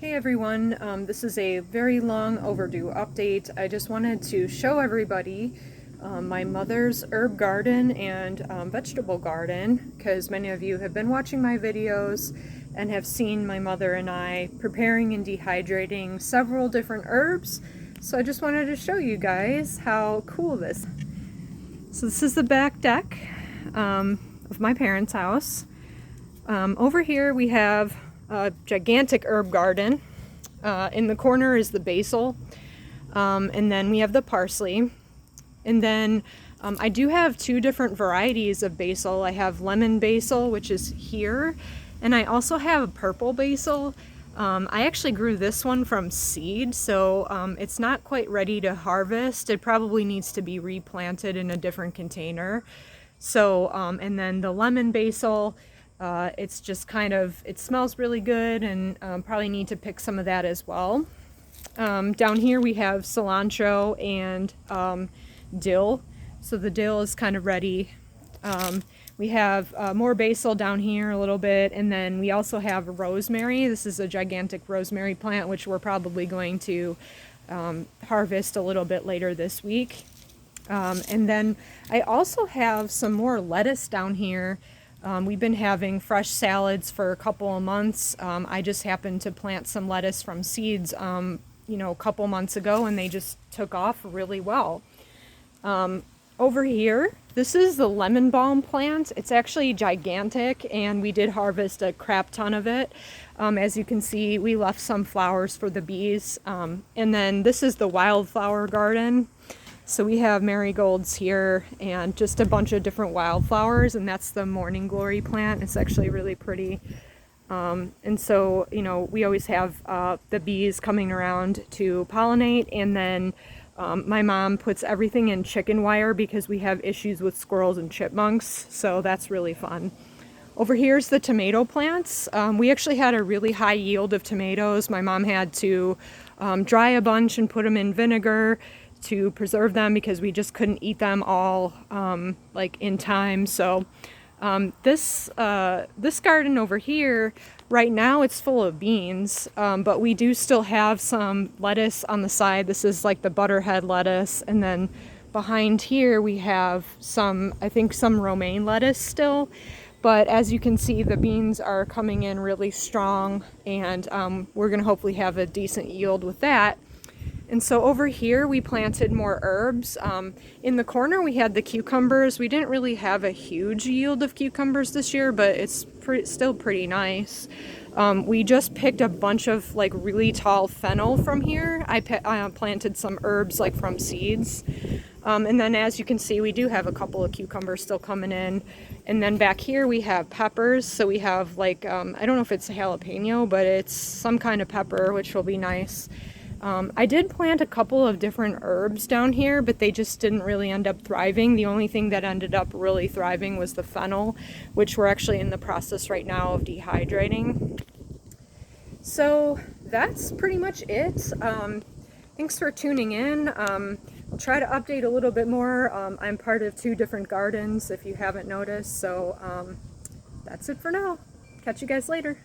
Hey everyone, this is a very long overdue update. I just wanted to show everybody my mother's herb garden and vegetable garden, because many of you have been watching my videos and have seen my mother and I preparing and dehydrating several different herbs. So I just wanted to show you guys how cool this. So this is the back deck of my parents' house. Over here we have a gigantic herb garden. In the corner is the basil, and then we have the parsley. And then I do have two different varieties of basil. I have lemon basil, which is here, and I also have a purple basil. I actually grew this one from seed, so it's not quite ready to harvest. It probably needs to be replanted in a different container. So, and then the lemon basil, it's just kind of, it smells really good, and probably need to pick some of that as well. Down here we have cilantro and dill. So the dill is kind of ready. We have more basil down here a little bit, and then we also have rosemary. This is a gigantic rosemary plant, which we're probably going to harvest a little bit later this week. And then I also have some more lettuce down here. We've been having fresh salads for a couple of months. I just happened to plant some lettuce from seeds, a couple months ago, and they just took off really well. Over here, this is the lemon balm plant. It's actually gigantic, and we did harvest a crap ton of it. As you can see, we left some flowers for the bees. And then this is the wildflower garden. So we have marigolds here and just a bunch of different wildflowers, and that's the morning glory plant. It's actually really pretty. And so, we always have the bees coming around to pollinate, and then my mom puts everything in chicken wire because we have issues with squirrels and chipmunks, so that's really fun. Over here's the tomato plants. We actually had a really high yield of tomatoes. My mom had to dry a bunch and put them in vinegar to preserve them because we just couldn't eat them all in time. So this garden over here, right now it's full of beans, but we do still have some lettuce on the side. This is like the butterhead lettuce, and then behind here we have some romaine lettuce still. But as you can see, the beans are coming in really strong, and we're gonna hopefully have a decent yield with that. And so over here we planted more herbs. In the corner we had the cucumbers. We didn't really have a huge yield of cucumbers this year, but it's still pretty nice. We just picked a bunch of really tall fennel from here. I planted some herbs from seeds. And then as you can see, we do have a couple of cucumbers still coming in. And then back here we have peppers. So we have I don't know if it's a jalapeno, but it's some kind of pepper, which will be nice. I did plant a couple of different herbs down here, but they just didn't really end up thriving. The only thing that ended up really thriving was the fennel, which we're actually in the process right now of dehydrating. So that's pretty much it. Thanks for tuning in. I'll try to update a little bit more. I'm part of two different gardens, if you haven't noticed. So that's it for now. Catch you guys later.